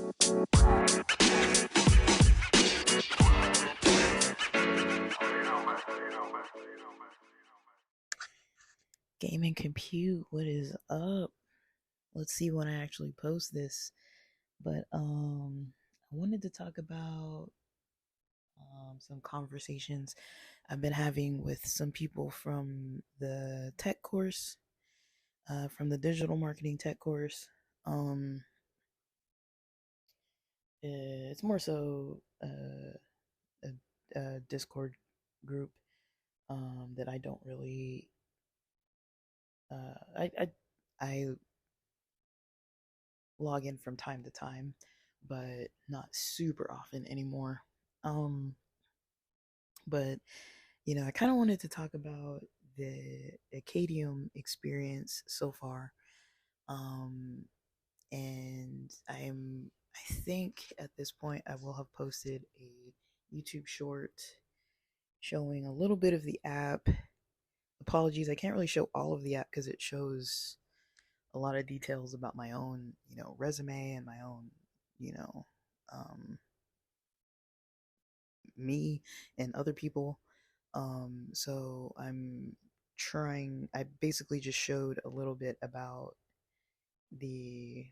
Game and compute, what is up? Let's see when I actually post this. But I wanted to talk about some conversations I've been having with some people from the tech course, from the digital marketing tech course. Um, it's more so a Discord group that I don't really. I log in from time to time, but not super often anymore. Um, but I kind of wanted to talk about the Acadium experience so far. Um, and I think at this point I will have posted a YouTube short showing a little bit of the app. Apologies, I can't really show all of the app because it shows a lot of details about my own, resume and my own, you know, um, me and other people. So I basically just showed a little bit about the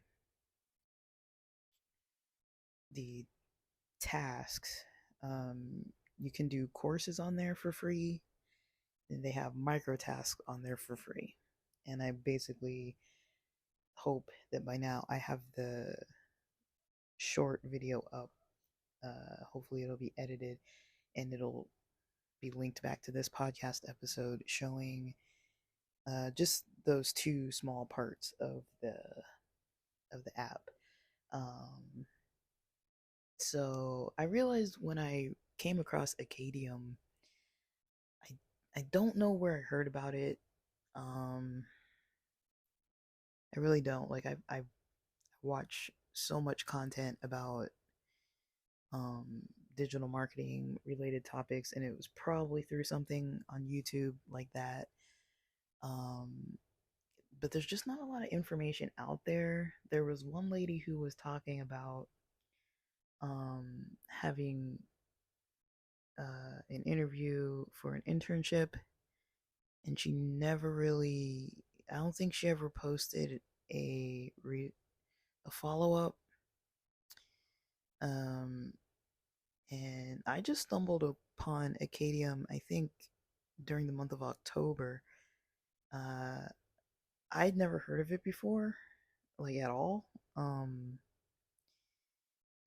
the tasks. You can do courses on there for free, and they have micro tasks on there for free. And I basically hope that by now I have the short video up. Hopefully, it'll be edited and it'll be linked back to this podcast episode showing just those two small parts of the app. Um, so I realized when I came across Acadium, I I don't know where I heard about it. Um, I really don't. Like I watch so much content about um digital marketing related topics, and it was probably through something on YouTube like that. Um, but there's just not a lot of information out there. There was one lady who was talking about having an interview for an internship, and she never really. I don't think she ever posted a follow up. Um, and I just stumbled upon Acadium. I think during the month of October. Uh, I'd never heard of it before, like at all.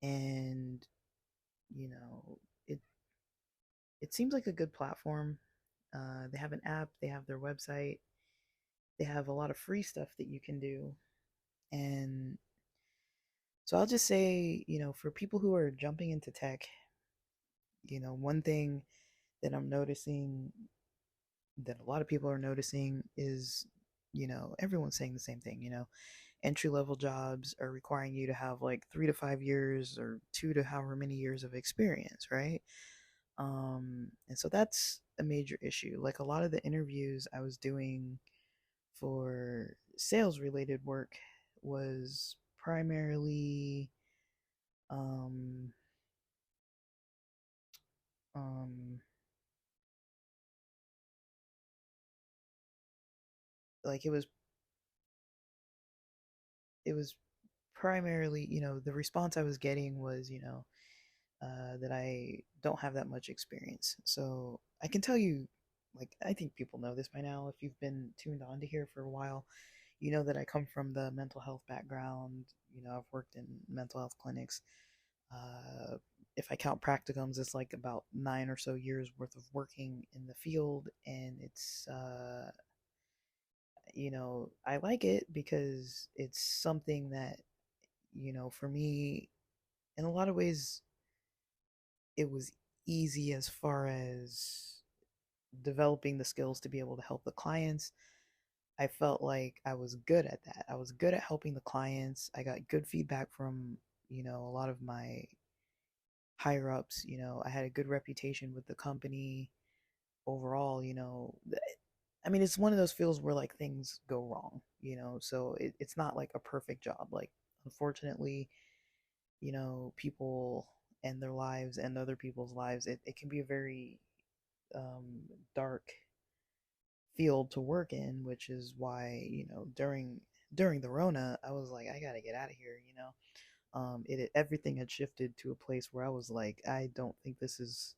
And you know, it it seems like a good platform. They have an app, they have their website, they have a lot of free stuff that you can do. And so I'll just say, for people who are jumping into tech, one thing that I'm noticing that a lot of people are noticing is, everyone's saying the same thing, entry level jobs are requiring you to have like 3 to 5 years or 2 to however many years of experience, right? And so that's a major issue. Like a lot of the interviews I was doing for sales related work was primarily um um like it was primarily, the response I was getting was, that I don't have that much experience. So I can tell you, like, I think people know this by now. If you've been tuned on to here for a while, you know that I come from the mental health background. I've worked in mental health clinics. Uh, if I count practicums, it's like about 9 or so years worth of working in the field, and I like it because it's something that, for me, in a lot of ways, it was easy as far as developing the skills to be able to help the clients. I felt like I was good at that. I was good at helping the clients. I got good feedback from, a lot of my higher ups. I had a good reputation with the company overall. I mean, it's one of those fields where like things go wrong, so it's not like a perfect job. Like, unfortunately, people and their lives and other people's lives. It can be a very dark field to work in, which is why, during the Rona, I was like, I gotta get out of here. Everything had shifted to a place where I was like, I don't think this is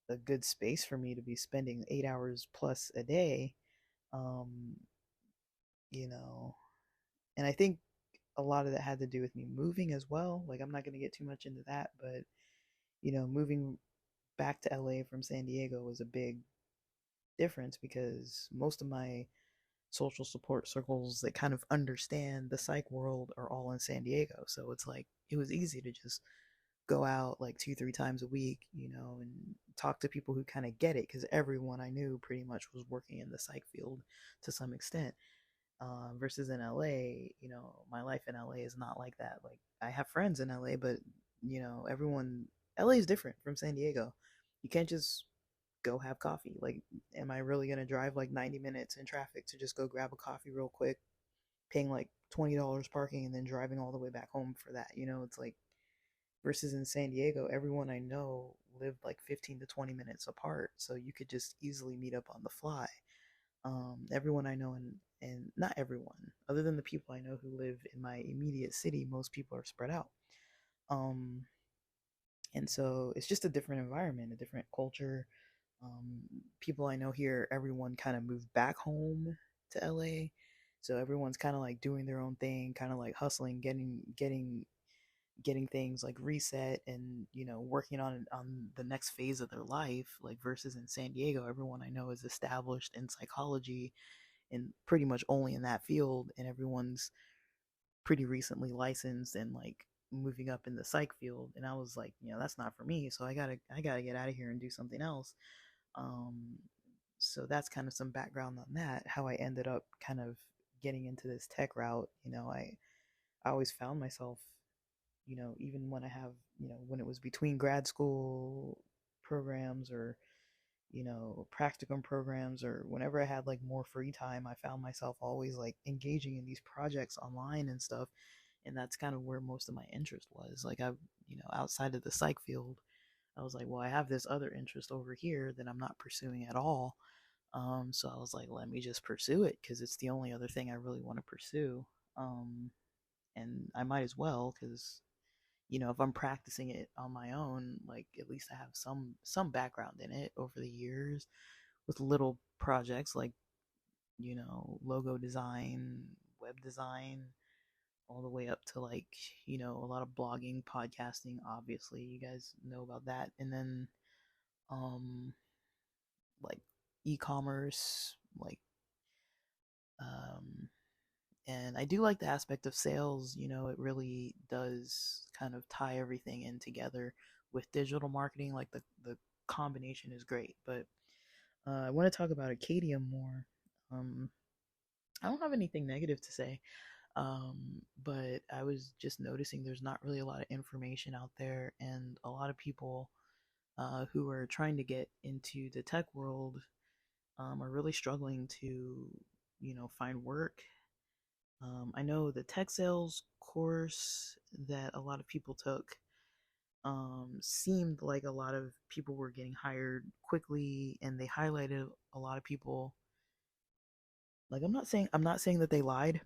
a good space for me to be spending 8 hours plus a day. Um, you know, and I think a lot of that had to do with me moving as well. Like, I'm not gonna get too much into that, but moving back to LA from San Diego was a big difference because most of my social support circles that kind of understand the psych world are all in San Diego. So it's like it was easy to just go out like 2, 3 times a week, and talk to people who kind of get it because everyone I knew pretty much was working in the psych field to some extent. Versus in LA, my life in LA is not like that. Like I have friends in LA, but everyone LA is different from San Diego. You can't just go have coffee. Like, am I really gonna drive like 90 minutes in traffic to just go grab a coffee real quick, paying like $20 parking and then driving all the way back home for that? It's like versus in San Diego, everyone I know lived like 15 to 20 minutes apart, so you could just easily meet up on the fly. Everyone I know, and not everyone, other than the people I know who live in my immediate city, most people are spread out. Um, and so it's just a different environment, a different culture. Um, People I know here, everyone kind of moved back home to LA, so everyone's kind of like doing their own thing, kind of like hustling, getting things like reset, and working on the next phase of their life. Like versus in San Diego, everyone I know is established in psychology and pretty much only in that field, and everyone's pretty recently licensed and like moving up in the psych field. And I was like, that's not for me, so I gotta get out of here and do something else. um so that's kind of some background on that, how I ended up kind of getting into this tech route. I always found myself, even when I have, when it was between grad school programs or, practicum programs, or whenever I had like more free time, I found myself always like engaging in these projects online and stuff. And that's kind of where most of my interest was. Like, outside of the psych field, I was like, well, I have this other interest over here that I'm not pursuing at all. So I was like, let me just pursue it because it's the only other thing I really want to pursue. Um, and I might as well because if I'm practicing it on my own, like at least I have some background in it over the years with little projects like, logo design, web design, all the way up to like, a lot of blogging, podcasting, obviously. You guys know about that. And then um like e-commerce, like um and I do like the aspect of sales. It really does kind of tie everything in together with digital marketing. Like the combination is great. But I want to talk about Acadium more. Um, I don't have anything negative to say, but I was just noticing there's not really a lot of information out there, and a lot of people who are trying to get into the tech world are really struggling to, find work. I know the tech sales course that a lot of people took seemed like a lot of people were getting hired quickly, and they highlighted a lot of people. Like, I'm not saying that they lied.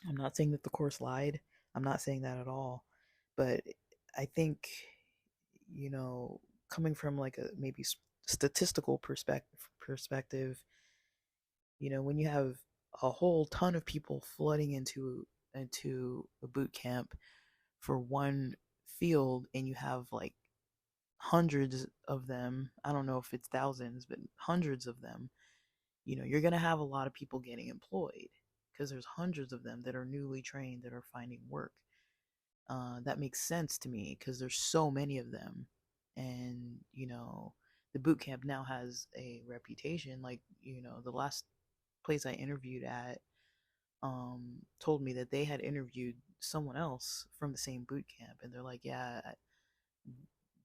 I'm not saying that the course lied. I'm not saying that at all. But I think, you know, coming from like a maybe statistical perspective, when you have a whole ton of people flooding into a boot camp for one field, and you have like hundreds of them, I don't know if it's thousands, but hundreds of them, you're going to have a lot of people getting employed because there's hundreds of them that are newly trained that are finding work. That makes sense to me because there's so many of them. And, the boot camp now has a reputation. Like, the last place I interviewed at told me that they had interviewed someone else from the same boot camp, and they're like, yeah,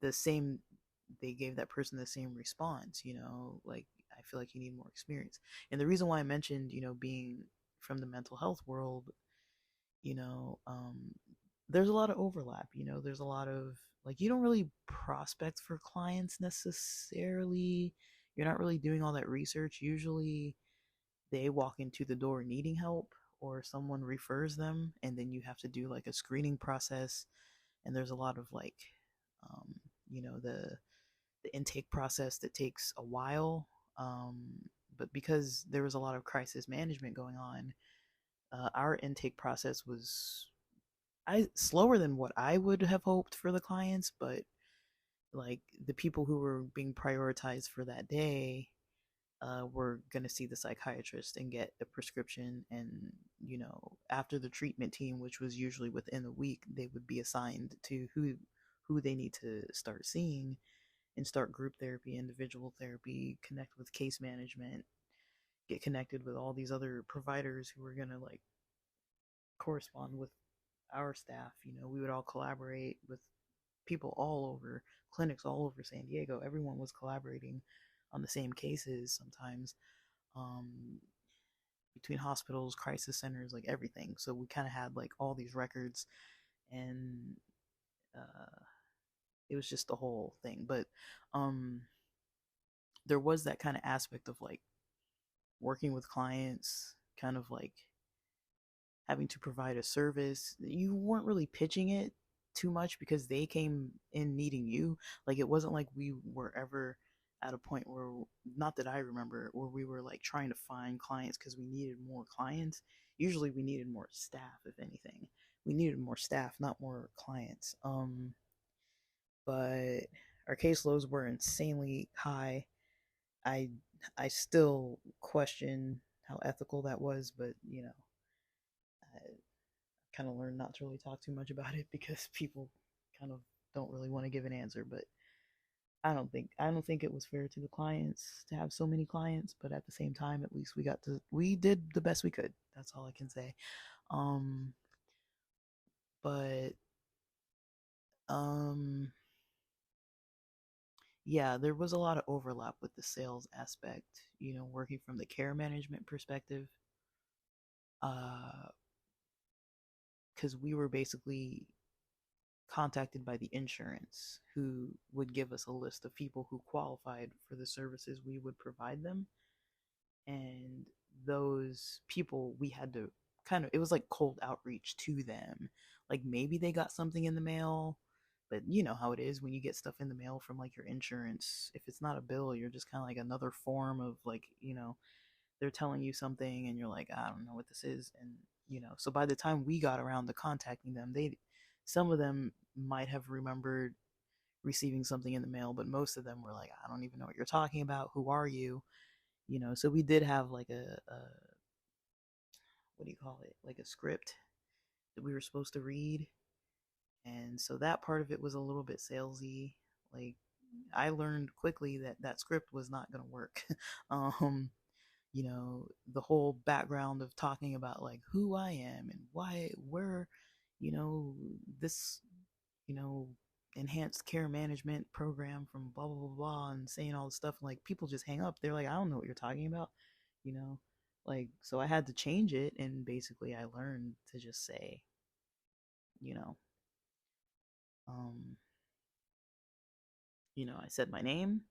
the same, they gave that person the same response. Like, I feel like you need more experience. And the reason why I mentioned, being from the mental health world, you know um there's a lot of overlap. There's a lot of, like, you don't really prospect for clients necessarily. You're not really doing all that research. Usually they walk into the door needing help, or someone refers them, and then you have to do like a screening process. And there's a lot of like, um, you know, the intake process that takes a while. But because there was a lot of crisis management going on, our intake process was I slower than what I would have hoped for the clients, but like the people who were being prioritized for that day were going to see the psychiatrist and get a prescription. And after the treatment team, which was usually within a week, they would be assigned to who they need to start seeing, and start group therapy, individual therapy, connect with case management, get connected with all these other providers who were going to like correspond with our staff. We would all collaborate with people all over, clinics all over San Diego. Everyone was collaborating on the same cases sometimes, um, between hospitals, crisis centers, like everything. So we kind of had like all these records, and uh, it was just the whole thing. But um, there was that kind of aspect of like working with clients, kind of like having to provide a service. You weren't really pitching it too much because they came in needing you. Like, it wasn't like we were ever at a point where, not that I remember, where we were like trying to find clients because we needed more clients. Usually we needed more staff, if anything. We needed more staff, not more clients. But our caseloads were insanely high. I I still question how ethical that was, but I kind of learned not to really talk too much about it because people kind of don't really want to give an answer. But I don't think it was fair to the clients to have so many clients. But at the same time, at least we did the best we could. That's all I can say. Um, but um, yeah, there was a lot of overlap with the sales aspect. Working from the care management perspective, uh, because we were basically contacted by the insurance, who would give us a list of people who qualified for the services we would provide them. And those people, we had to kind of, it was like cold outreach to them. Like, maybe they got something in the mail, but you know how it is when you get stuff in the mail from like your insurance. If it's not a bill, you're just kind of like another form of like, they're telling you something and you're like, I don't know what this is. And so by the time we got around to contacting them, some of them might have remembered receiving something in the mail, but most of them were like, I don't even know what you're talking about. Who are you? So we did have like a what do you call it? Like a script that we were supposed to read. And so that part of it was a little bit salesy. Like, I learned quickly that that script was not going to work. um, the whole background of talking about like who I am and why, where, you know, this, you know, enhanced care management program from blah, blah, blah, blah, and saying all this stuff. And like, people just hang up. They're like, I don't know what you're talking about, you know? Like, so I had to change it. And basically, I learned to just say, you know, um, I said my name,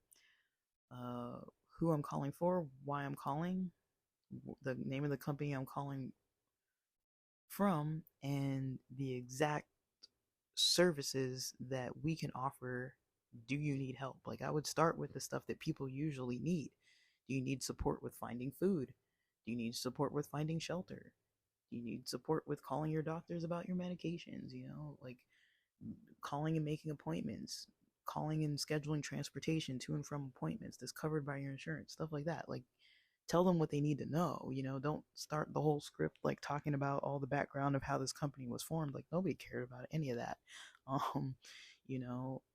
uh, who I'm calling for, why I'm calling, the name of the company I'm calling from, and the exact services that we can offer. Do you need help? Like, I would start with the stuff that people usually need. Do you need support with finding food? Do you need support with finding shelter? Do you need support with calling your doctors about your medications? Like calling and making appointments, calling and scheduling transportation to and from appointments that's covered by your insurance, stuff like that. Like, tell them what they need to know. Don't start the whole script like talking about all the background of how this company was formed. Like, nobody cared about any of that. um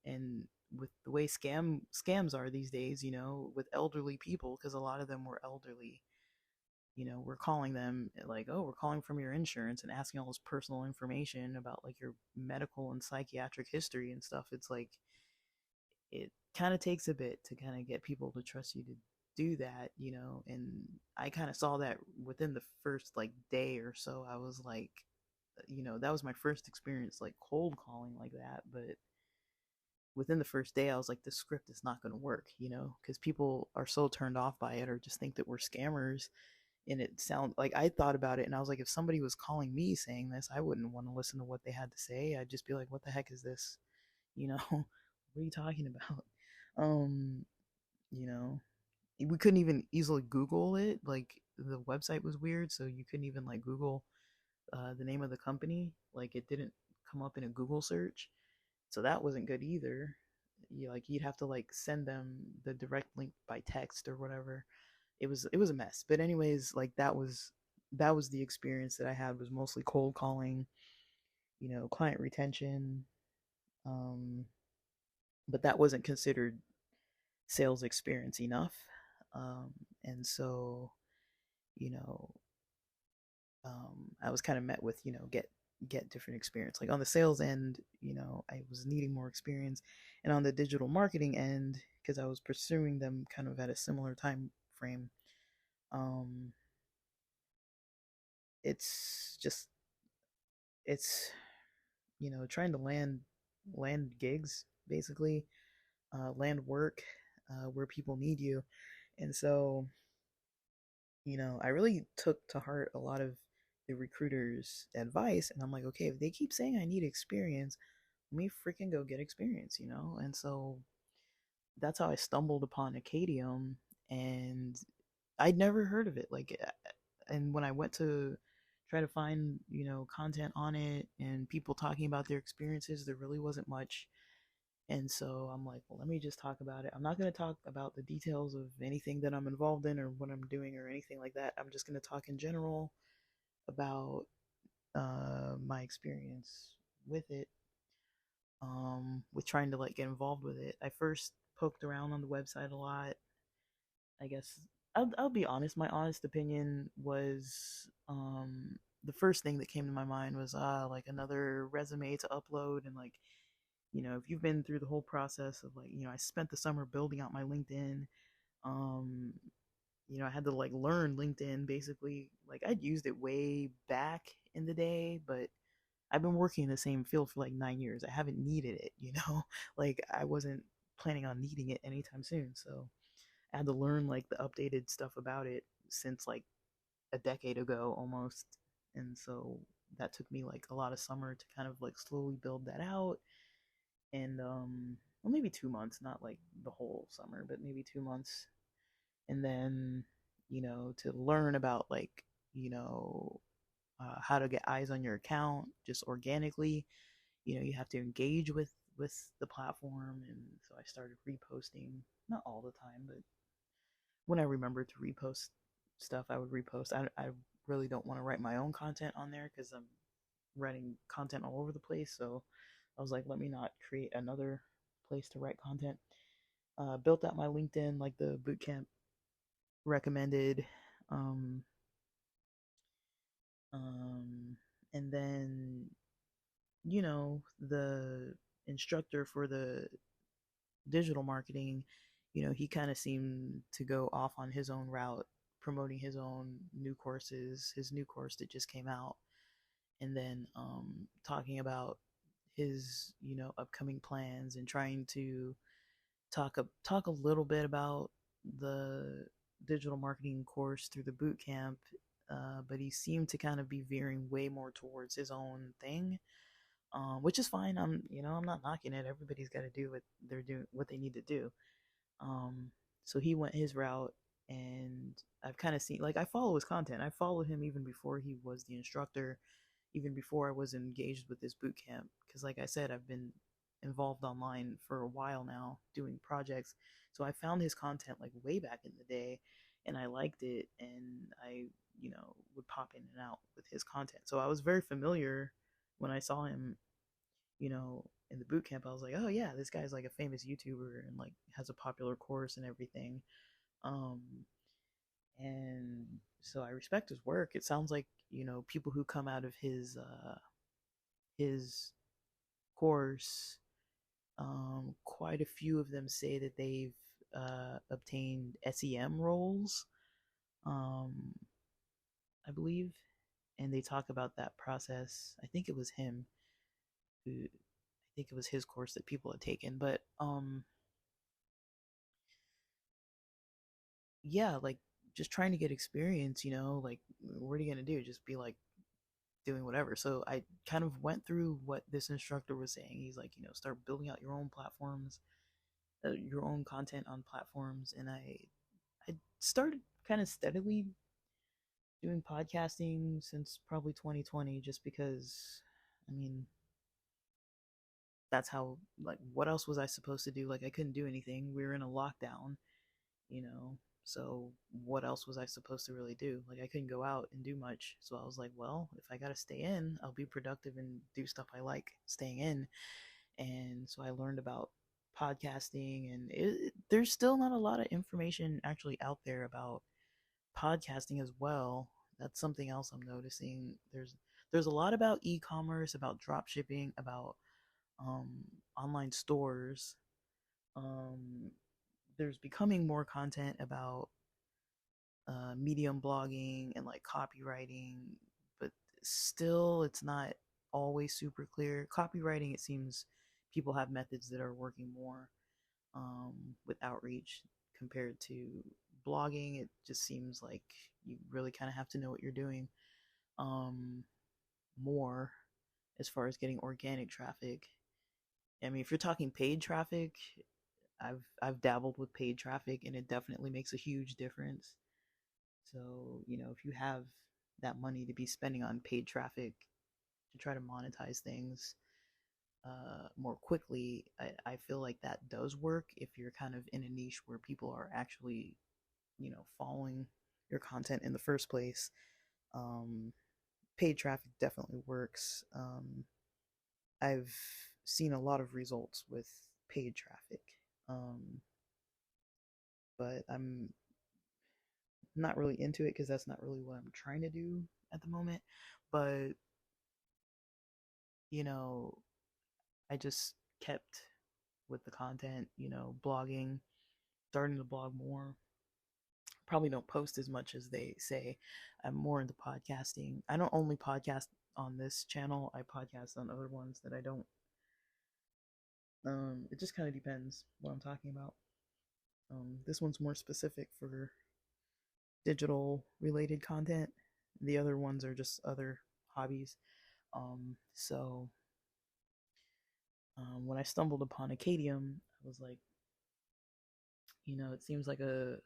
and with the way scams are these days, with elderly people, because a lot of them were elderly. We're calling them like, oh, we're calling from your insurance, and asking all this personal information about like your medical and psychiatric history and stuff. It's like, it kind of takes a bit to kind of get people to trust you to do that. And I kind of saw that within the first like day or so. I was like, that was my first experience like cold calling like that. But within the first day, I was like, the script is not going to work, because people are so turned off by it or just think that we're scammers. And it sounds like I thought about it and I was like, if somebody was calling me saying this, I wouldn't want to listen to what they had to say. I'd just be like, what the heck is this? What are you talking about? Um, you know, we couldn't even easily Google it. Like the website was weird, so you couldn't even like Google the name of the company. Like it didn't come up in a Google search, so that wasn't good either. You'd have to like send them the direct link by text or whatever. It was a mess. But anyways, like that was the experience that I had, was mostly cold calling, client retention. Um, but that wasn't considered sales experience enough. Um, and so, you know, I was kind of met with, get different experience. Like on the sales end, I was needing more experience, and on the digital marketing end, because I was pursuing them kind of at a similar time frame, um, it's just it's trying to land gigs, basically, land work, where people need you. And so, I really took to heart a lot of the recruiters' advice, and I'm like, okay, if they keep saying I need experience, let me freaking go get experience. And so that's how I stumbled upon Acadium, and I'd never heard of it. Like, and when I went to try to find, content on it and people talking about their experiences, there really wasn't much. And so I'm like, well, let me just talk about it. I'm not going to talk about the details of anything that I'm involved in or what I'm doing or anything like that. I'm just going to talk in general about my experience with it, with trying to like get involved with it. I first poked around on the website a lot. I guess I'll be honest. My honest opinion was, the first thing that came to my mind was like another resume to upload. And like, if you've been through the whole process of like, I spent the summer building out my LinkedIn. um I had to like learn LinkedIn basically. Like I'd used it way back in the day, but I've been working in the same field for like 9 years. I haven't needed it. Like I wasn't planning on needing it anytime soon. So I had to learn like the updated stuff about it since like a decade ago almost. And so that took me like a lot of summer to kind of like slowly build that out. And well, maybe 2 months, not like the whole summer, but maybe 2 months. And then, to learn about like, how to get eyes on your account just organically. You have to engage with the platform. And so I started reposting, not all the time, but when I remembered to repost stuff, I would repost. I really don't want to write my own content on there because I'm writing content all over the place. So I was like, let me not create another place to write content. Built out my LinkedIn like the bootcamp recommended. Um, um, and then, the instructor for the digital marketing, he kind of seemed to go off on his own route, promoting his own new courses, his new course that just came out, and then talking about his, upcoming plans, and trying to talk a little bit about the digital marketing course through the boot camp. But he seemed to kind of be veering way more towards his own thing, which is fine. I'm not knocking it. Everybody's got to do what they're doing, what they need to do. Um, so he went his route, and I've kind of seen, like, I follow his content. I followed him even before he was the instructor, even before I was engaged with this boot camp. Because, like I said, I've been involved online for a while now doing projects. So I found his content like way back in the day, and I liked it, and I, would pop in and out with his content. So I was very familiar when I saw him, in the boot camp. I was like, oh yeah, this guy's like a famous YouTuber and like has a popular course and everything. Um, and so I respect his work. It sounds like, people who come out of his course, quite a few of them say that they've obtained SEM roles, um, I believe. and they talk about that process. I think it was him who, I think it was his course that people had taken, but yeah, like just trying to get experience, like what are you gonna do? Just be like doing whatever. So I kind of went through what this instructor was saying. He's like, start building out your own platforms, your own content on platforms, and I started kind of steadily doing podcasting since probably 2020, just because, I mean, that's how, like, what else was I supposed to do? Like, I couldn't do anything. We were in a lockdown, you know, so what else was I supposed to really do? Like, I couldn't go out and do much. So I was like, well, if I got to stay in, I'll be productive and do stuff I like staying in. And so I learned about podcasting, and there's still not a lot of information actually out there about podcasting as well. That's something else I'm noticing. There's a lot about e-commerce, about drop shipping, about um, online stores. Um, there's becoming more content about medium blogging and like copywriting, but still, it's not always super clear. Copywriting, it seems people have methods that are working more with outreach compared to blogging. It just seems like you really kind of have to know what you're doing um, more as far as getting organic traffic. I mean, if you're talking paid traffic, I've dabbled with paid traffic, and it definitely makes a huge difference. So, if you have that money to be spending on paid traffic to try to monetize things more quickly, I feel like that does work if you're kind of in a niche where people are actually, following your content in the first place. Um, Paid traffic definitely works. I've seen a lot of results with paid traffic, um, but I'm not really into it because that's not really what I'm trying to do at the moment. But you know, I just kept with the content, blogging, starting to blog more. Probably don't post as much as they say. I'm more into podcasting. I don't only podcast on this channel, I podcast on other ones that I don't. It just kind of depends what I'm talking about. This one's more specific for digital related content. The other ones are just other hobbies. So when I stumbled upon Acadium, I was like, it seems like an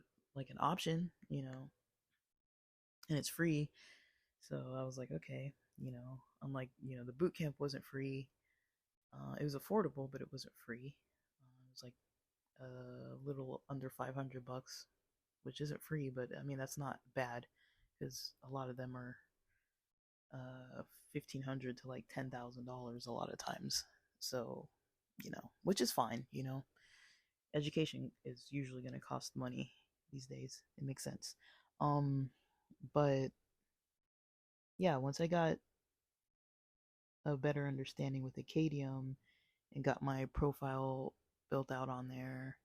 option, and it's free. So I was like, okay, unlike the boot camp wasn't free. It was affordable, but it wasn't free. It was like a little under $500, which isn't free, but I mean that's not bad because a lot of them are 1,500 to like $10,000 a lot of times. So, which is fine. Education is usually going to cost money these days. It makes sense. Um, but yeah, once I got a better understanding with Acadium and got my profile built out on there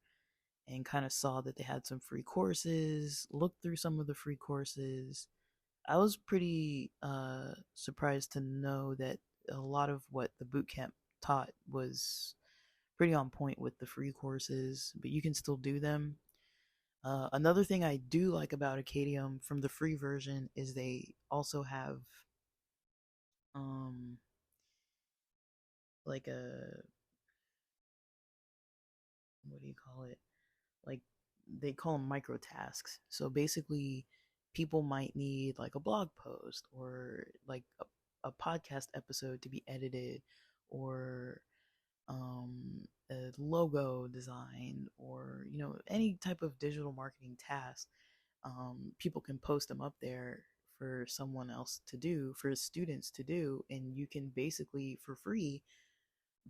and kind of saw that they had some free courses, looked through some of the free courses, I was pretty surprised to know that a lot of what the bootcamp taught was pretty on point with the free courses, but you can still do them. Another thing I do like about Acadium from the free version is they also have um, like a, what do you call it? Like they call them micro tasks. So basically, people might need like a blog post or like a podcast episode to be edited, or a logo design, or any type of digital marketing task. People can post them up there for someone else to do, for students to do, and you can basically for free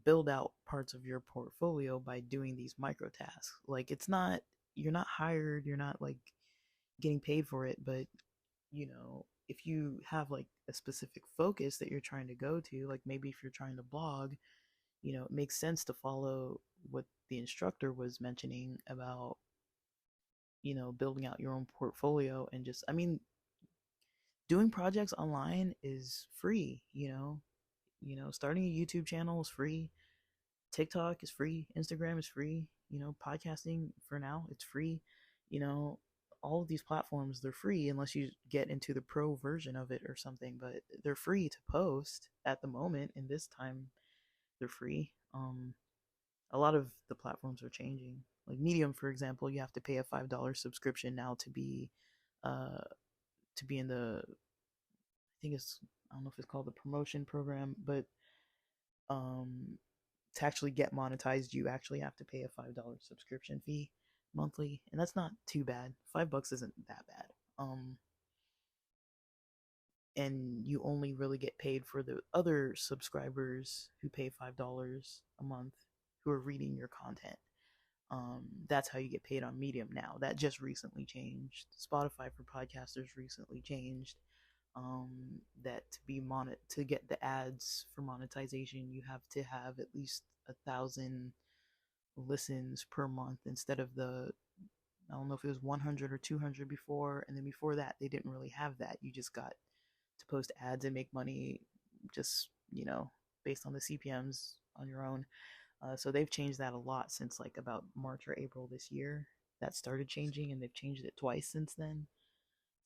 build out parts of your portfolio by doing these micro tasks. Like it's not, you're not hired, you're not like getting paid for it, but if you have like a specific focus that you're trying to go to, like maybe if you're trying to blog, it makes sense to follow what the instructor was mentioning about, building out your own portfolio and just, I mean, doing projects online is free. Starting a YouTube channel is free. TikTok is free. Instagram is free. Podcasting for now, it's free. You know, all of these platforms, they're free unless you get into the pro version of it or something, but they're free to post at the moment. In this time, they're free. A lot of the platforms are changing. Like Medium, for example, you have to pay a $5 subscription now uh, to be in the, I think it's, I don't know if it's called the promotion program, but um, to actually get monetized, you actually have to pay a $5 subscription fee monthly, and that's not too bad. $5 isn't that bad. And you only really get paid for the other subscribers who pay $5 a month who are reading your content. That's how you get paid on Medium now. That just recently changed. Spotify for podcasters recently changed. That to get the ads for monetization, you have to have at least 1,000 listens per month instead of the, I don't know if it was 100 or 200 before, and then before that they didn't really have that. You just got to post ads and make money, just based on the CPMs on your own. So they've changed that a lot since like about March or April this year. That started changing, and they've changed it twice since then.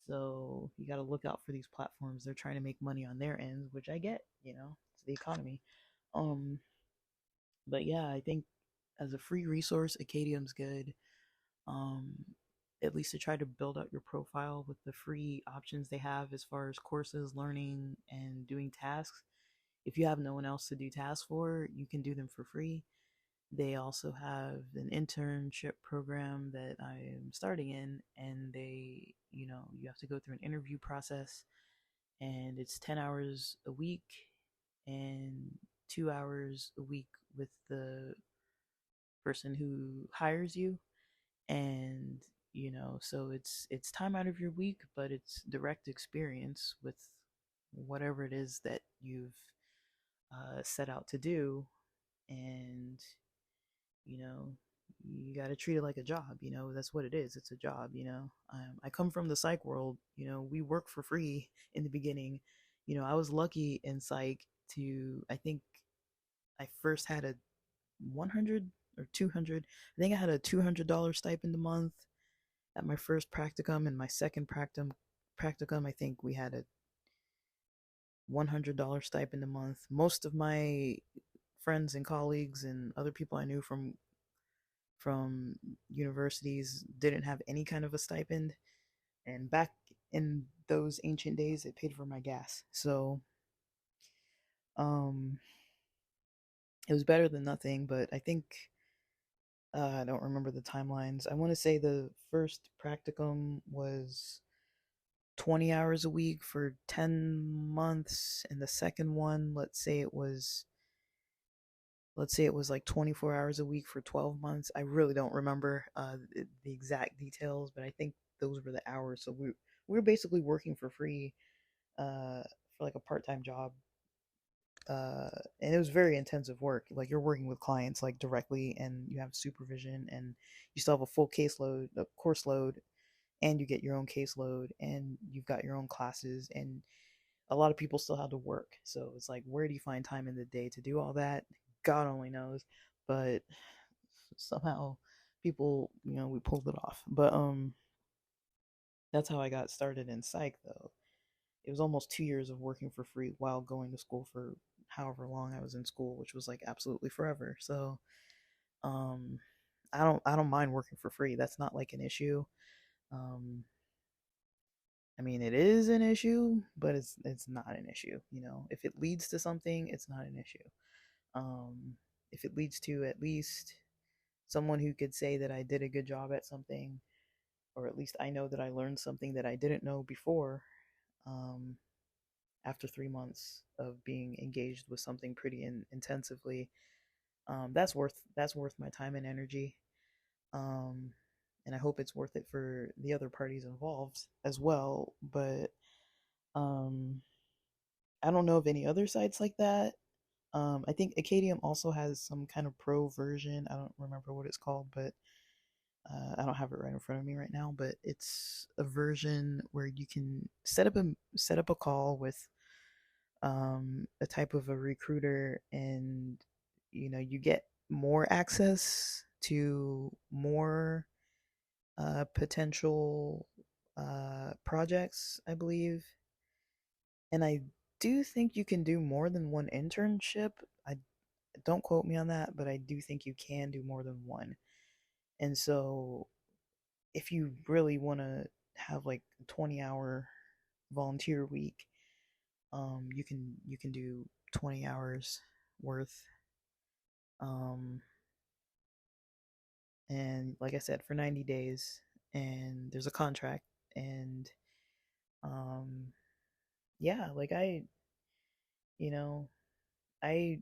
So you got to look out for these platforms. They're trying to make money on their ends, which I get. It's the economy. Um, but yeah, I think as a free resource, Acadium's good. Um, at least to try to build out your profile with the free options they have as far as courses, learning, and doing tasks. If you have no one else to do tasks for, you can do them for free. They also have an internship program that I am starting in, and you have to go through an interview process, and it's 10 hours a week and 2 hours a week with the person who hires you. And so it's time out of your week, but it's direct experience with whatever it is that you've set out to do. And you know you got to treat it like a job. That's what it is. It's a job. I come from the psych world. We work for free in the beginning. I was lucky in psych to, I think I first had a 100 or 200, I think I had a $200 stipend a month at my first practicum. And my second practicum, I think we had a $100 stipend a month. Most of my friends and colleagues and other people I knew from universities didn't have any kind of a stipend. And back in those ancient days, it paid for my gas. So um, it was better than nothing. But I think I don't remember the timelines. I want to say the first practicum was 20 hours a week for 10 months, and the second one, let's say it was like 24 hours a week for 12 months. I really don't remember the exact details, but I think those were the hours. So we were basically working for free for like a part-time job. And it was very intensive work. Like you're working with clients like directly, and you have supervision, and you still have a full caseload, a course load, and you get your own caseload, and you've got your own classes, and a lot of people still have to work. So it's like, where do you find time in the day to do all that? God only knows. But somehow people, we pulled it off. But that's how I got started in psych though. It was almost 2 years of working for free while going to school for however long I was in school, which was like absolutely forever. So um I don't mind working for free. That's not like an issue. Um I mean, it is an issue, but it's not an issue. If it leads to something, it's not an issue. Um, if it leads to at least someone who could say that I did a good job at something, or at least I know that I learned something that I didn't know before, um, after 3 months of being engaged with something pretty intensively, that's worth my time and energy. Um, and I hope it's worth it for the other parties involved as well. But um, I don't know of any other sites like that. I think Acadium also has some kind of pro version. I don't remember what it's called, but I don't have it right in front of me right now, but it's a version where you can set up a call with a type of a recruiter, and you get more access to more potential projects, I believe. And I do think you can do more than one internship. I don't quote me on that, but I do think you can do more than one. And so if you really want to have like a 20-hour volunteer week, you can do 20 hours worth. Um, and like I said, for 90 days, and there's a contract, and um, yeah, like you know, I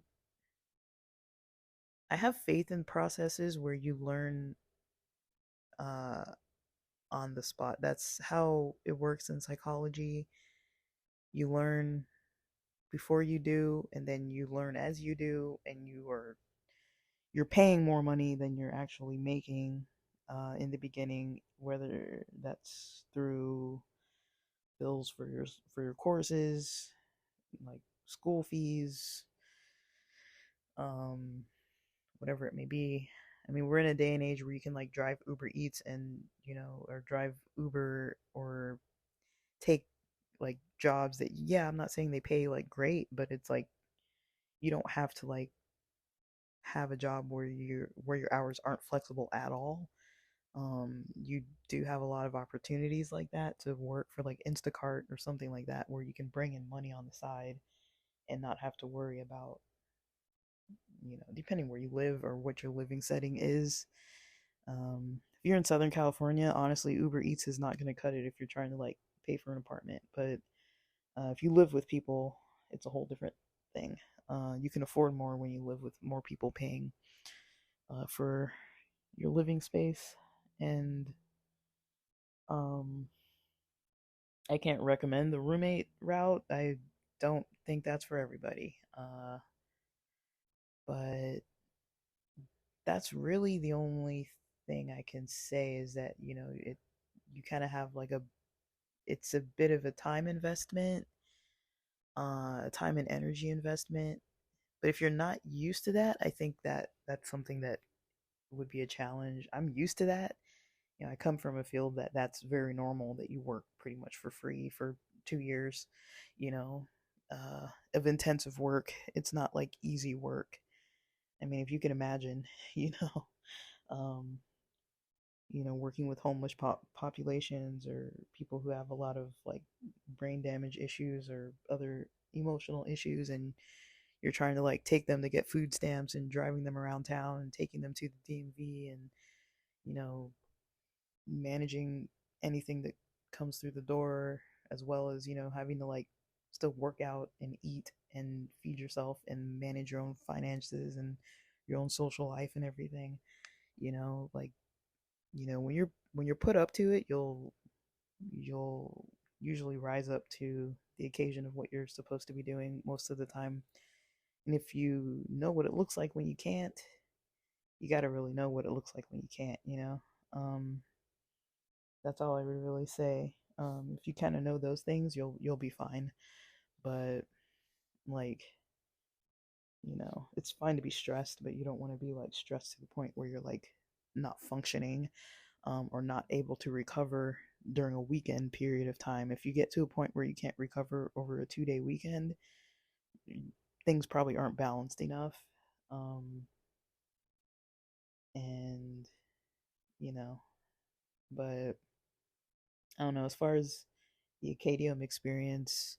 I have faith in processes where you learn uh on the spot. That's how it works in psychology. You learn before you do, and then you learn as you do, and you're paying more money than you're actually making in the beginning, whether that's through bills for your courses, like school fees, um, whatever it may be. I mean, we're in a day and age where you can like drive Uber Eats and or drive Uber, or take like jobs that, yeah, I'm not saying they pay like great, but it's like you don't have to like have a job where your hours aren't flexible at all. You do have a lot of opportunities like that to work for like Instacart or something like that, where you can bring in money on the side and not have to worry about, depending where you live or what your living setting is. If you're in Southern California, honestly, Uber Eats is not going to cut it if you're trying to like pay for an apartment. But if you live with people, it's a whole different thing. You can afford more when you live with more people paying for your living space. And um, I can't recommend the roommate route. I don't think that's for everybody. But that's really the only thing I can say, is that you kind of have like it's a bit of a time investment, a time and energy investment. But if you're not used to that, I think that that's something that would be a challenge. I'm used to that. I come from a field that's very normal, that you work pretty much for free for 2 years, you know, of intensive work. It's not like easy work. I mean, if you can imagine, you know, um, working with homeless populations, or people who have a lot of like brain damage issues or other emotional issues, and you're trying to like take them to get food stamps, and driving them around town, and taking them to the DMV, and you know managing anything that comes through the door, as well as having to like still work out and eat and feed yourself and manage your own finances and your own social life and everything. Like, when you're put up to it, you'll usually rise up to the occasion of what you're supposed to be doing most of the time. And if you know what it looks like when you can't, you got to really know what it looks like when you can't. That's all I would really say. If you kind of know those things, you'll be fine. But like, it's fine to be stressed, but you don't want to be like stressed to the point where you're like not functioning, or not able to recover during a weekend period of time. If you get to a point where you can't recover over a 2-day weekend, things probably aren't balanced enough. Um, and you know, but I don't know. As far as the Acadium experience,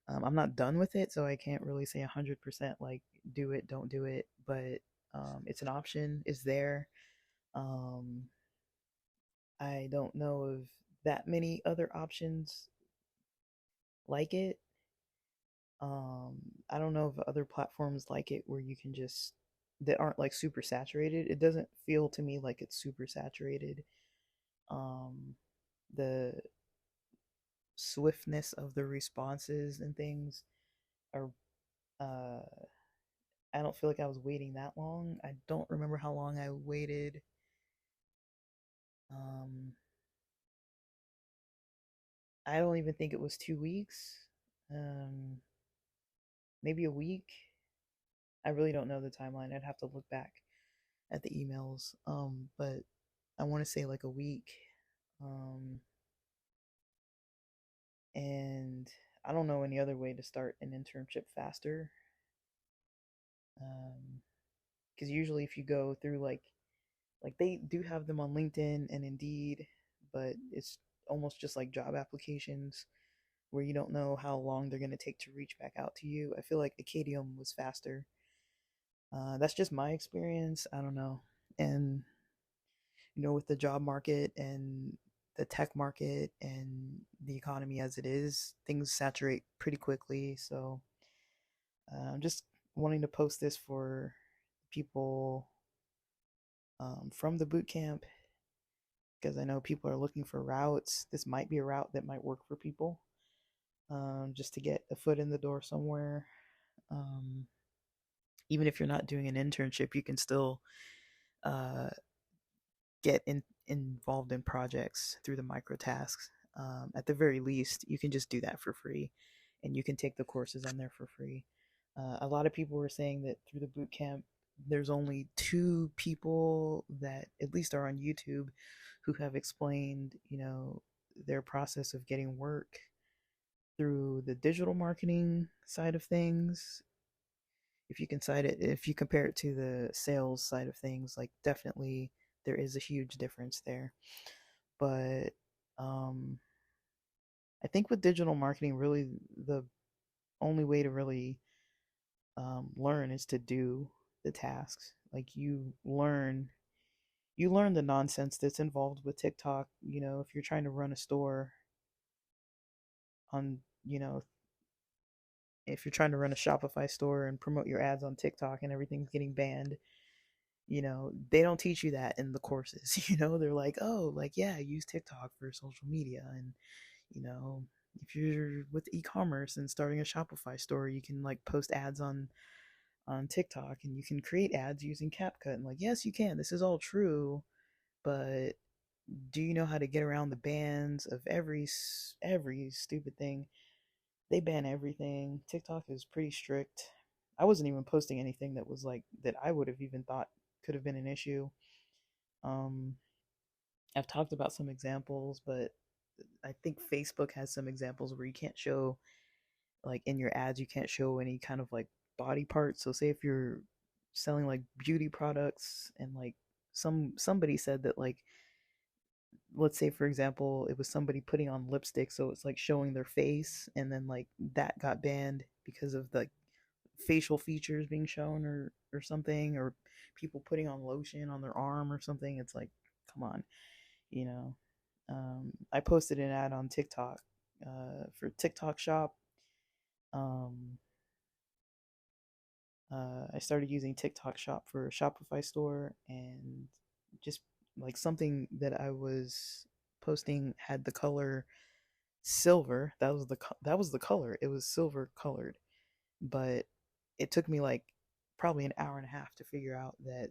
I'm not done with it, so I can't really say 100% like do it, don't do it. But it's an option. It's there. Um, I don't know of that many other options like it. Um, I don't know of other platforms like it where you can just that aren't like super saturated. It doesn't feel to me like it's super saturated. Um, the swiftness of the responses and things are uh I don't feel like I was waiting that long. I don't remember how long I waited Um, I don't even think it was 2 weeks. Um, Maybe a week. I really don't know the timeline. I'd have to look back at the emails. But I want to say like a week. Um, and I don't know any other way to start an internship faster. Because usually if you go through like they do have them on LinkedIn and Indeed, but it's almost just like job applications where you don't know how long they're going to take to reach back out to you. I feel like Acadium was faster. That's just my experience. I don't know. And, with the job market and the tech market and the economy as it is, things saturate pretty quickly. So I'm just wanting to post this for people from the boot camp because I know people are looking for routes. This might be a route that might work for people, just to get a foot in the door somewhere. Um, Even if you're not doing an internship, you can still uh, get involved in projects through the micro tasks. At the very least, you can just do that for free, and you can take the courses on there for free. A lot of people were saying that through the boot camp, there's only two people that at least are on YouTube who have explained, their process of getting work through the digital marketing side of things. If you compare it to the sales side of things, like definitely there is a huge difference there. But um, I think with digital marketing, really the only way to really learn is to do the tasks. Like you learn the nonsense that's involved with TikTok. If you're trying to run a store on, if you're trying to run a Shopify store and promote your ads on TikTok and everything's getting banned, they don't teach you that in the courses. They're like, oh, like, yeah, use TikTok for social media. And, you know, if you're with e-commerce and starting a Shopify store, you can like post ads on TikTok and you can create ads using CapCut. And like, yes, you can. This is all true, but do you know how to get around the bans of every stupid thing? They ban everything. TikTok is pretty strict. I wasn't even posting anything that was like that I would have even thought could have been an issue. Um, I've talked about some examples, but I think Facebook has some examples where you can't show, like in your ads, you can't show any kind of like body parts. So say if you're selling like beauty products and like somebody said that, like, let's say for example it was somebody putting on lipstick, so it's like showing their face, and then like that got banned because of the facial features being shown, or something, or people putting on lotion on their arm or something. It's like, come on, you know. I posted an ad on TikTok for TikTok Shop. Um, I started using TikTok Shop for a Shopify store, and just like something that I was posting had the color silver. That was the color. It was silver colored, but it took me like probably an hour and a half to figure out that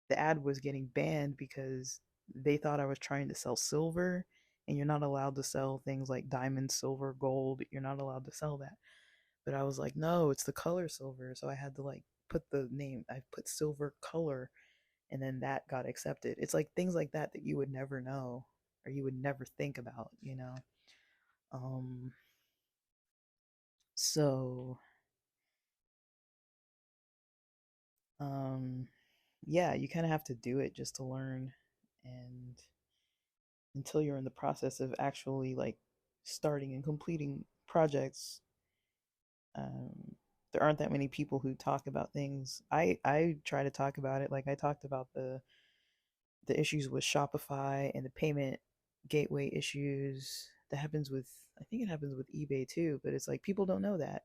the ad was getting banned because they thought I was trying to sell silver, and you're not allowed to sell things like diamond, silver, gold. You're not allowed to sell that. But I was like, no, it's the color silver. So I had to like put the name, I put silver color, and then that got accepted. It's like things like that that you would never know or you would never think about. Um, so, um, yeah, you kind of have to do it just to learn. And until you're in the process of actually like starting and completing projects, um, there aren't that many people who talk about things. I try to talk about it. Like I talked about the issues with Shopify and the payment gateway issues. That happens with, I think it happens with eBay too, but it's like people don't know that.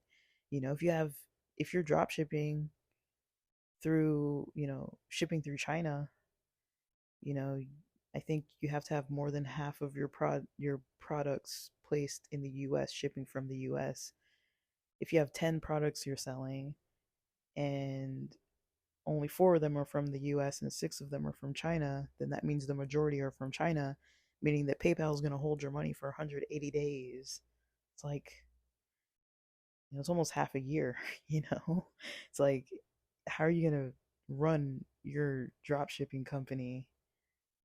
If you're drop shipping through, shipping through China, you know, I think you have to have more than half of your products placed in the US, shipping from the US. If you have 10 products you're selling and only four of them are from the US and six of them are from China, then that means the majority are from China, meaning that PayPal is going to hold your money for 180 days. It's like, it's almost half a year, you know? It's like, how are you going to run your drop shipping company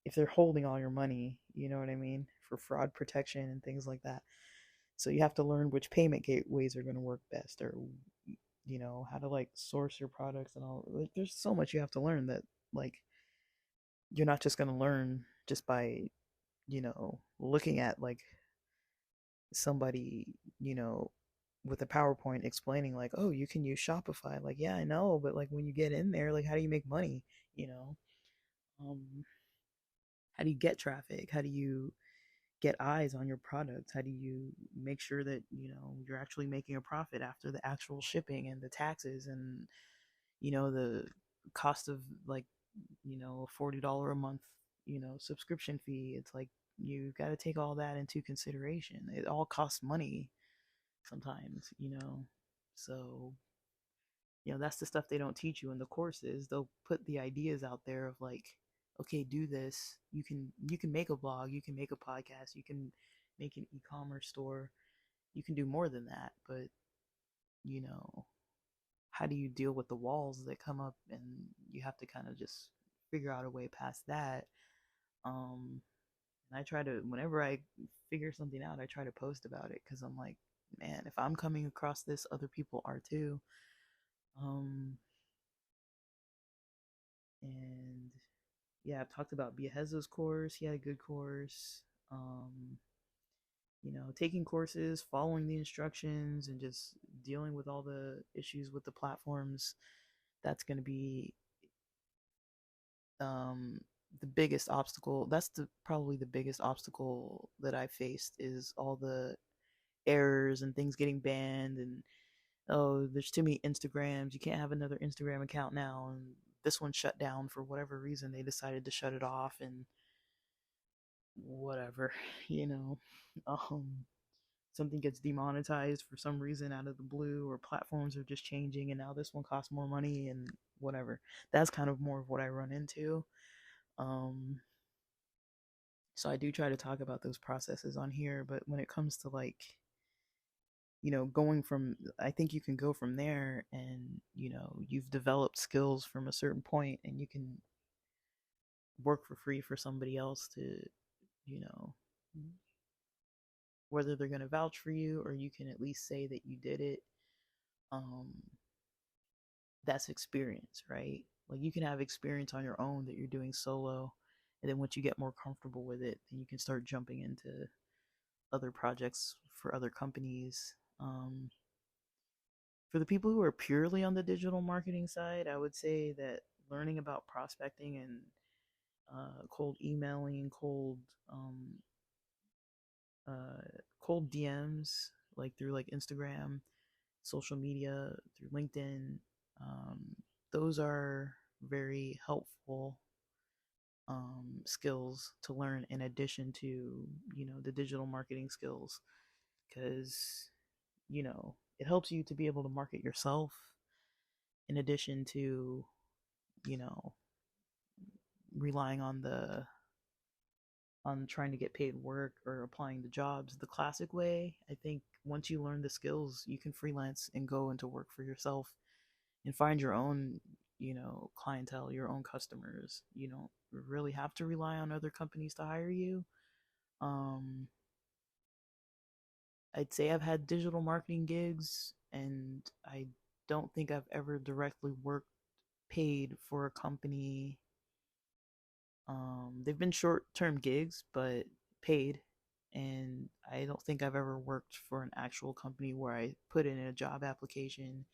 if they're holding all your money? You know what I mean? For fraud protection and things like that. So you have to learn which payment gateways are going to work best, or how to like source your products and all. Like, there's so much you have to learn that, like, you're not just going to learn just by looking at like somebody with a PowerPoint explaining like, oh, you can use Shopify. Like, yeah, I know, but like when you get in there, like, how do you make money? you know um how do you get traffic? How do you get eyes on your products? How do you make sure that you're actually making a profit after the actual shipping and the taxes and the cost of, like, $40 a month subscription fee? It's like you got to take all that into consideration. It all costs money sometimes. So that's the stuff they don't teach you in the courses. They'll put the ideas out there of like, okay, do this. You can make a blog, you can make a podcast, you can make an e-commerce store, you can do more than that. But you know how do you deal with the walls that come up, and you have to kind of just figure out a way past that. And I try to, whenever I figure something out, I try to post about it, because I'm like, man, if I'm coming across this, other people are too. um and yeah, I've talked about Bieheza's course. He had a good course. Um, taking courses, following the instructions, and just dealing with all the issues with the platforms. That's going to be um, the biggest obstacle. That's probably the biggest obstacle that I faced, is all the errors and things getting banned, and oh, there's too many Instagrams. You can't have another Instagram account now, and this one shut down for whatever reason. They decided to shut it off, and whatever, you know. Um, Something gets demonetized for some reason out of the blue, or platforms are just changing, and now this one costs more money, and whatever. That's kind of more of what I run into. Um, so I do try to talk about those processes on here, but when it comes to like, going from, I think you can go from there, and you've developed skills from a certain point, and you can work for free for somebody else to, you know, whether they're going to vouch for you or you can at least say that you did it. um that's experience, right? Like, you can have experience on your own that you're doing solo, and then once you get more comfortable with it, then you can start jumping into other projects for other companies. For the people who are purely on the digital marketing side, I would say that learning about prospecting and cold emailing, um, uh, cold DMs, like through like Instagram, social media, through LinkedIn. Um, those are very helpful skills to learn, in addition to the digital marketing skills, because it helps you to be able to market yourself, in addition to you know relying on trying to get paid work or applying to jobs the classic way. I think once you learn the skills, you can freelance and go into work for yourself and find your own, clientele, your own customers. You don't really have to rely on other companies to hire you. Um, I'd say I've had digital marketing gigs, and I don't think I've ever directly worked paid for a company. They've been short-term gigs, but paid. And I don't think I've ever worked for an actual company where I put in a job application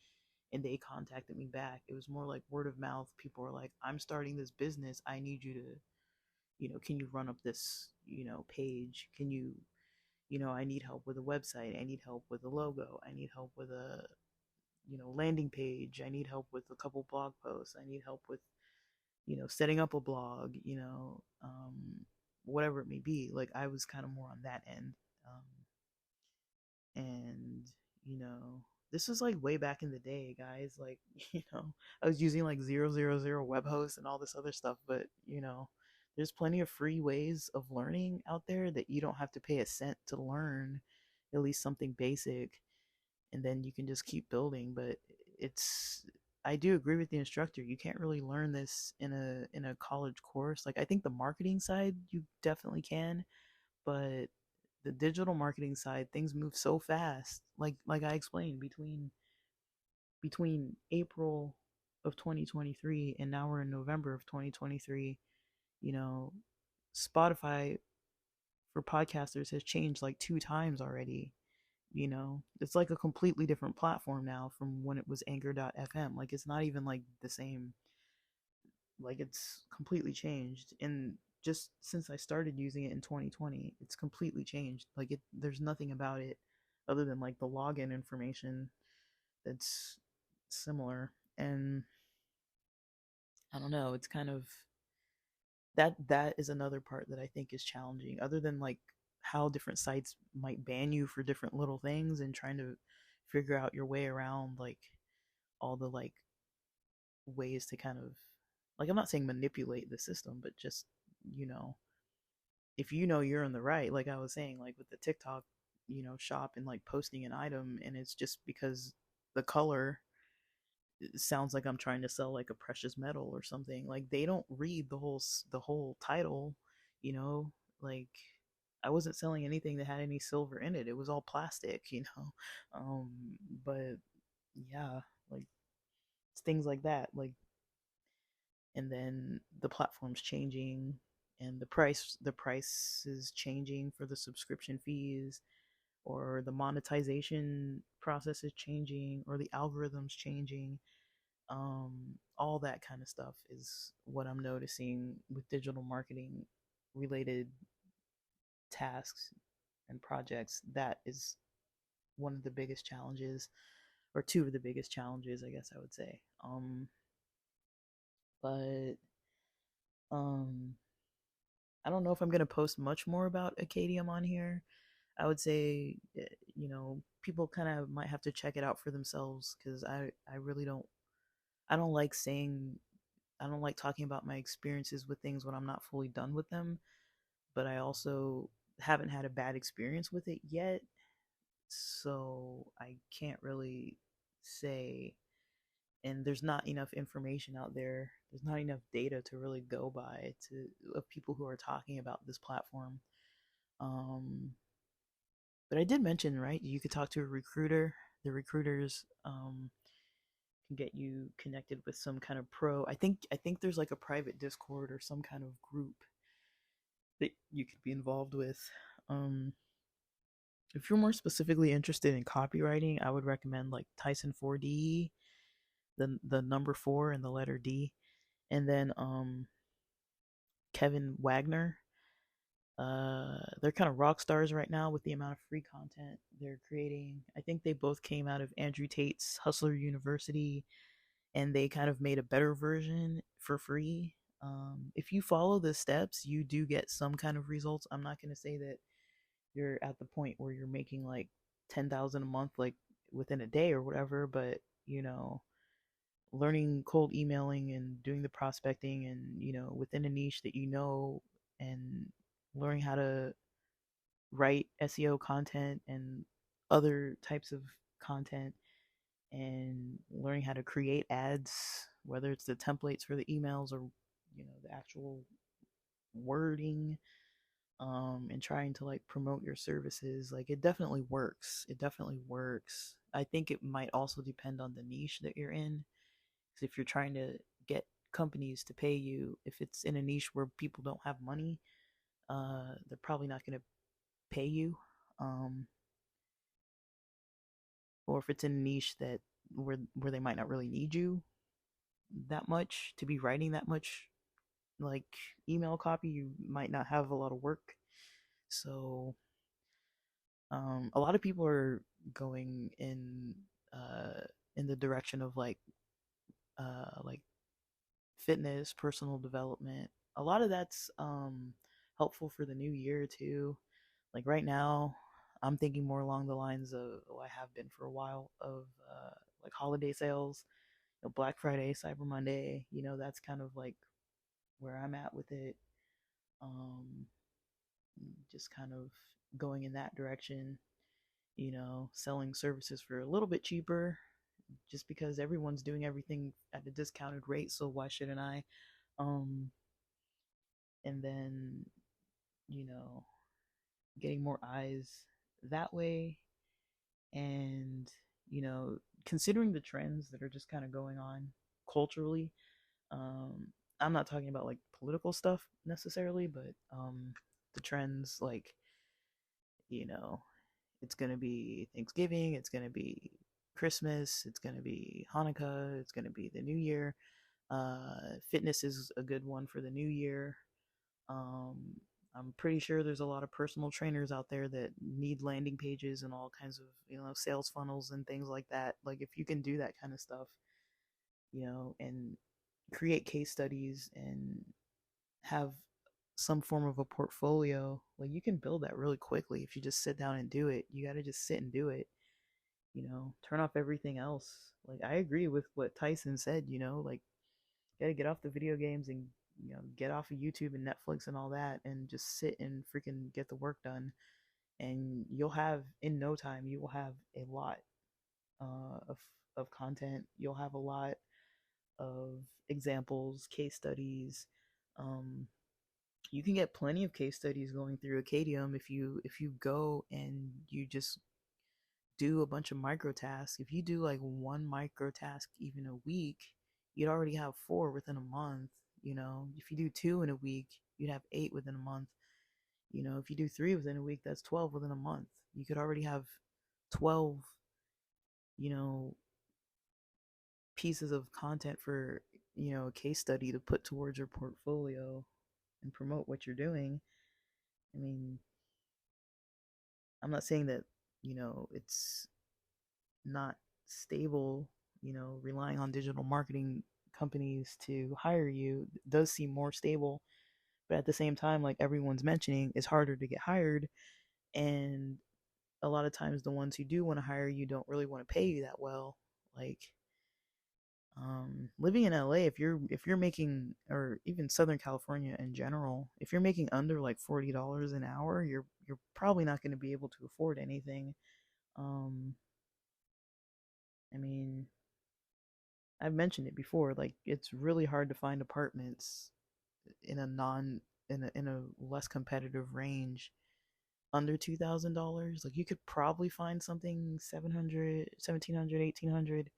and they contacted me back. It was more like word of mouth. People were like, I'm starting this business. I need you to, can you run up this, page? Can you, I need help with a website. I need help with a logo. I need help with a, landing page. I need help with a couple blog posts. I need help with, setting up a blog, whatever it may be. Like, I was kind of more on that end. And, you know, this is like way back in the day, guys. Like, I was using like 000 web hosts and all this other stuff, but there's plenty of free ways of learning out there that you don't have to pay a cent to learn at least something basic, and then you can just keep building. But it's I do agree with the instructor. You can't really learn this in a college course. Like, I think the marketing side you definitely can, but the digital marketing side, things move so fast. Like I explained, between April of 2023 and now we're in November of 2023, you know, Spotify for podcasters has changed like two times already. It's like a completely different platform now from when it was anchor.fm. Like, it's not even like the same. Like, it's completely changed. And just since I started using it in 2020, it's completely changed. Like, there's nothing about it other than like the login information that's similar. And I don't know, it's kind of that is another part that I think is challenging, other than like how different sites might ban you for different little things, and trying to figure out your way around like all the like ways to kind of, like, I'm not saying manipulate the system, but just, you know, if you're in the right, like I was saying, like with the TikTok, shop and like posting an item, and it's just because the color sounds like I'm trying to sell like a precious metal or something. Like, they don't read the whole title, you know. Like, I wasn't selling anything that had any silver in it. It was all plastic. Um, but yeah, like, it's things like that. Like, and then the platform's changing, and the price is changing for the subscription fees, or the monetization process is changing, or the algorithms changing. All that kind of stuff is what I'm noticing with digital marketing related tasks and projects. That is one of the biggest challenges, or two of the biggest challenges, I guess I would say. But um I don't know if I'm going to post much more about Acadium on here. I would say, people kind of might have to check it out for themselves, because I really don't like saying, I don't like talking about my experiences with things when I'm not fully done with them, but I also haven't had a bad experience with it yet. So I can't really say, and there's not enough information out there. There's not enough data to really go by to of people who are talking about this platform. Um, but I did mention, right, you could talk to a recruiter. The recruiters can get you connected with some kind of pro. I think there's like a private Discord or some kind of group that you could be involved with. Um, if you're more specifically interested in copywriting, I would recommend like Tyson 4D, the number 4 and the letter D, and then Kevin Wagner. They're kind of rock stars right now with the amount of free content they're creating. I think they both came out of Andrew Tate's Hustler University, and they kind of made a better version for free. If you follow the steps, you do get some kind of results. I'm not going to say that you're at the point where you're making like 10,000 a month, like within a day or whatever, but learning cold emailing and doing the prospecting, and within a niche that and learning how to write SEO content and other types of content, and learning how to create ads, whether it's the templates for the emails or the actual wording, and trying to like promote your services. Like, it definitely works. It definitely works. I think it might also depend on the niche that you're in. Because if you're trying to get companies to pay you, if it's in a niche where people don't have money, they're probably not going to pay you. Um, or if it's in a niche that where they might not really need you that much to be writing that much like email copy, you might not have a lot of work. So a lot of people are going in the direction of like fitness, personal development. A lot of that's helpful for the new year too. Like right now, I'm thinking more along the lines of, I have been for a while, of like holiday sales, Black Friday, Cyber Monday. That's kind of like where I'm at with it. Um, just kind of going in that direction, selling services for a little bit cheaper, just because everyone's doing everything at a discounted rate. So why shouldn't I? Um, and then, you know, getting more eyes that way, and you know considering the trends that are just kind of going on culturally. um I'm not talking about like political stuff necessarily, but the trends, like, you know it's going to be Thanksgiving, it's going to be Christmas, it's going to be Hanukkah, it's going to be the New Year. Fitness is a good one for the New Year. um, I'm pretty sure there's a lot of personal trainers out there that need landing pages and all kinds of, sales funnels and things like that. Like, if you can do that kind of stuff, and create case studies and have some form of a portfolio, like, you can build that really quickly if you just sit down and do it. You got to just sit and do it. Turn off everything else. Like, I agree with what Tyson said, like, gotta get off the video games and get off of YouTube and Netflix and all that, and just sit and freaking get the work done. And you'll have, in no time, you will have a lot of content. You'll have a lot of examples, case studies. Um, you can get plenty of case studies going through Acadium if you go and you just do a bunch of micro tasks. If you do like one micro task even a week, you'd already have four within a month. If you do two in a week, you'd have eight within a month. If you do three within a week, that's 12 within a month. You could already have 12, you know, pieces of content for, a case study to put towards your portfolio and promote what you're doing. I mean, I'm not saying that, it's not stable. Relying on digital marketing companies to hire you does seem more stable, but at the same time, like everyone's mentioning, it's harder to get hired. And a lot of times the ones who do want to hire you don't really want to pay you that well. Like, living in LA, if you're making, or even Southern California in general, if you're making under like $40 an hour, you're probably not going to be able to afford anything. um I mean, I've mentioned it before, like, it's really hard to find apartments in a non in a less competitive range under $2,000. Like, you could probably find something 700, 1,700, 1,800,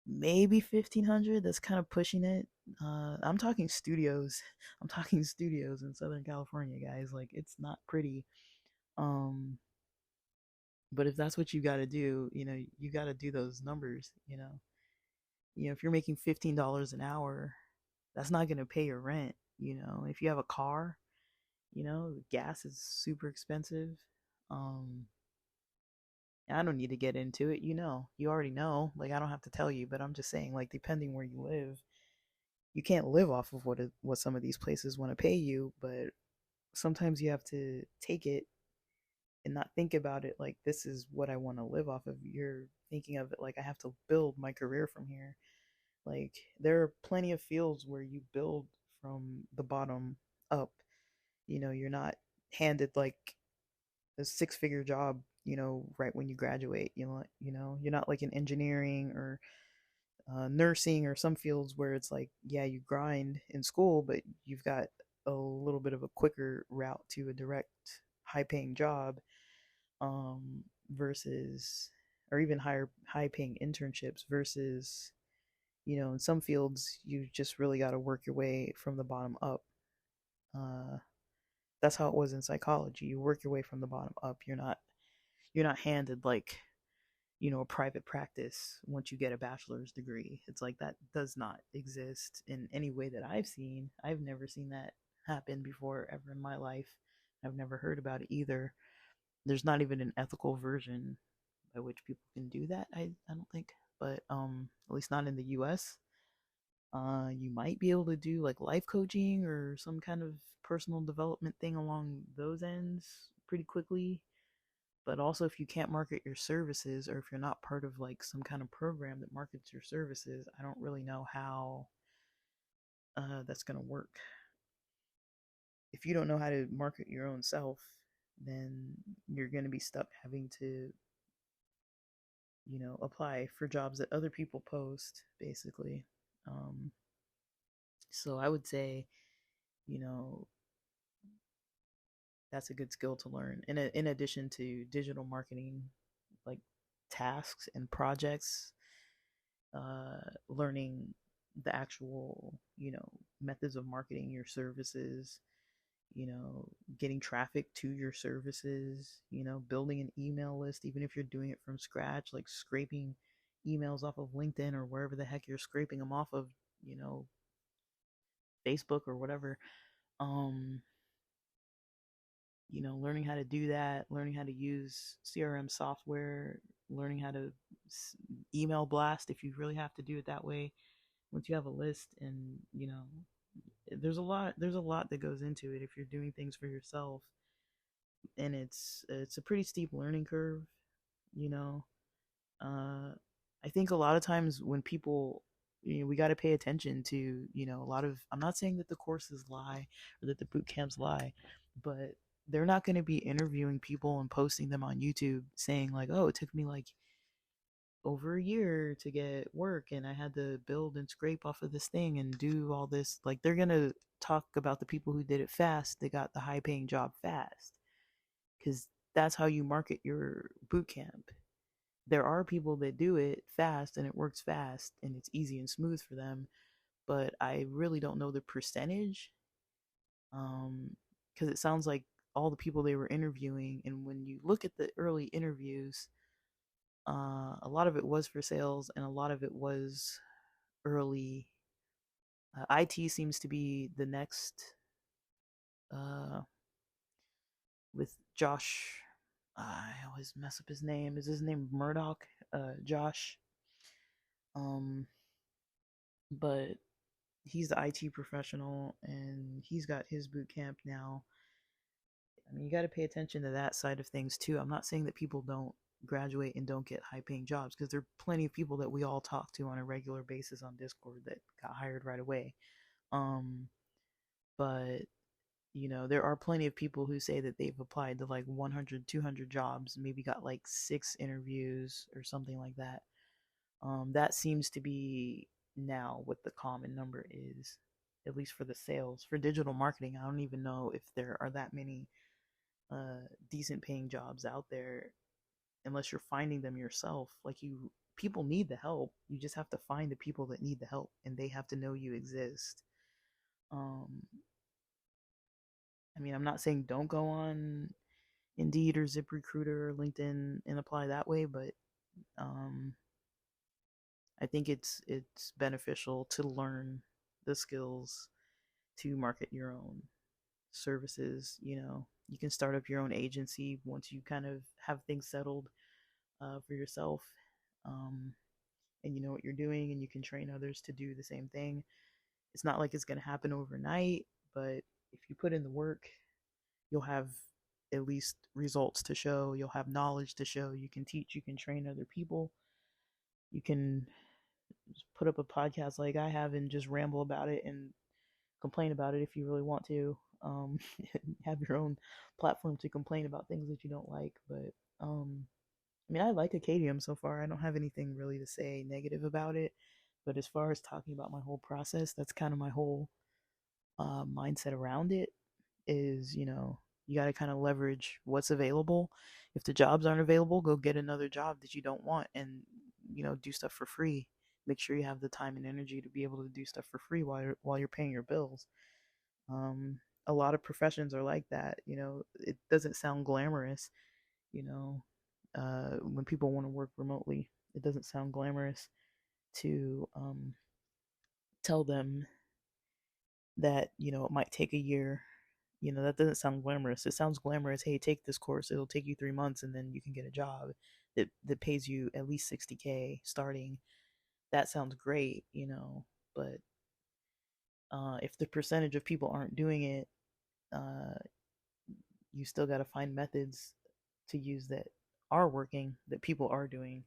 maybe 1,500. That's kind of pushing it. I'm talking studios. I'm talking studios in Southern California, guys. Like, it's not pretty. Um, but if that's what you got to do, you got to do those numbers. If you're making $15 an hour, that's not going to pay your rent. If you have a car, gas is super expensive. Um, I don't need to get into it. You already know. Like, I don't have to tell you, but I'm just saying, like, depending where you live, you can't live off of what some of these places want to pay you. But sometimes you have to take it and not think about it like, this is what I want to live off of. You're thinking of it like, I have to build my career from here. Like, there are plenty of fields where you build from the bottom up. You're not handed like a six-figure job, right when you graduate. You're not like in engineering or nursing or some fields where it's like, yeah, you grind in school, but you've got a little bit of a quicker route to a direct high-paying job, versus, or even high-paying internships, versus, in some fields, you just really got to work your way from the bottom up. Uh, that's how it was in psychology. You work your way from the bottom up. You're not handed like, a private practice once you get a bachelor's degree. It's like, that does not exist in any way that I've seen. I've never seen that happen before ever in my life. I've never heard about it either. There's not even an ethical version by which people can do that. I don't think, but at least not in the US. You might be able to do like life coaching or some kind of personal development thing along those ends pretty quickly. But also, if you can't market your services, or if you're not part of like some kind of program that markets your services, I don't really know how that's going to work. If you don't know how to market your own self, then you're going to be stuck having to, apply for jobs that other people post, basically. Um, so I would say, you know, that's a good skill to learn. In addition to digital marketing, like tasks and projects, learning the actual, methods of marketing your services, getting traffic to your services, building an email list, even if you're doing it from scratch, like scraping emails off of LinkedIn or wherever the heck you're scraping them off of, you know, Facebook or whatever. Um, learning how to do that, learning how to use CRM software, learning how to email blast if you really have to do it that way. Once you have a list, and there's a lot that goes into it if you're doing things for yourself, and it's a pretty steep learning curve, you know. Uh, I think a lot of times when people, we got to pay attention to, a lot of. I'm not saying that the courses lie or that the boot camps lie, but they're not going to be interviewing people and posting them on YouTube saying like, oh, it took me like over a year to get work and I had to build and scrape off of this thing and do all this. Like, they're going to talk about the people who did it fast, they got the high paying job fast, because that's how you market your boot camp. There are people that do it fast and it works fast and it's easy and smooth for them, but I really don't know the percentage. Because it sounds like all the people they were interviewing, and when you look at the early interviews, a lot of it was for sales and a lot of it was early. IT seems to be the next, uh, with Josh. I always mess up his name. Is his name Murdoch? Josh. Um, but he's the IT professional and he's got his boot camp now. I mean, you got to pay attention to that side of things too. I'm not saying that people don't graduate and don't get high paying jobs, because there are plenty of people that we all talk to on a regular basis on Discord that got hired right away. Um, but there are plenty of people who say that they've applied to like 100, 200 jobs, maybe got like 6 interviews or something like that. That seems to be now what the common number is, at least for the sales. For digital marketing, I don't even know if there are that many decent paying jobs out there unless you're finding them yourself. Like, people need the help. You just have to find the people that need the help, and they have to know you exist. Um, I mean, I'm not saying don't go on Indeed or ZipRecruiter or LinkedIn and apply that way, but um, I think it's beneficial to learn the skills to market your own services. You can start up your own agency once you kind of have things settled for yourself, um, and you know what you're doing, and you can train others to do the same thing. It's not like it's going to happen overnight, but if you put in the work, you'll have at least results to show. You'll have knowledge to show. You can teach, you can train other people. You can just put up a podcast like I have and just ramble about it and complain about it if you really want to. Have your own platform to complain about things that you don't like. But I mean, I like Acadium so far. I don't have anything really to say negative about it. But as far as talking about my whole process, that's kind of my whole mindset around it. Is, you got to kind of leverage what's available. If the jobs aren't available, go get another job that you don't want, and do stuff for free. Make sure you have the time and energy to be able to do stuff for free while you're paying your bills. Um, a lot of professions are like that. It doesn't sound glamorous. You know, when people want to work remotely, it doesn't sound glamorous to tell them that it might take a year. That doesn't sound glamorous. It sounds glamorous. Hey, take this course. It'll take you 3 months, and then you can get a job that pays you at least 60K starting. That sounds great, but if the percentage of people aren't doing it, uh, you still got to find methods to use that are working, that people are doing,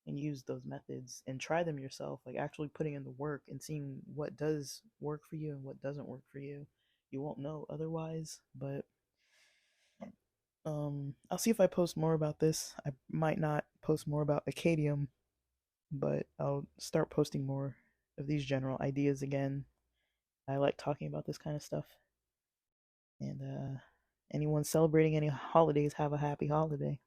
and use those methods and try them yourself, like actually putting in the work and seeing what does work for you and what doesn't work for you. You won't know otherwise, but I'll see if I post more about this. I might not post more about Acadium, but I'll start posting more of these general ideas again. I like talking about this kind of stuff. And anyone celebrating any holidays, have a happy holiday.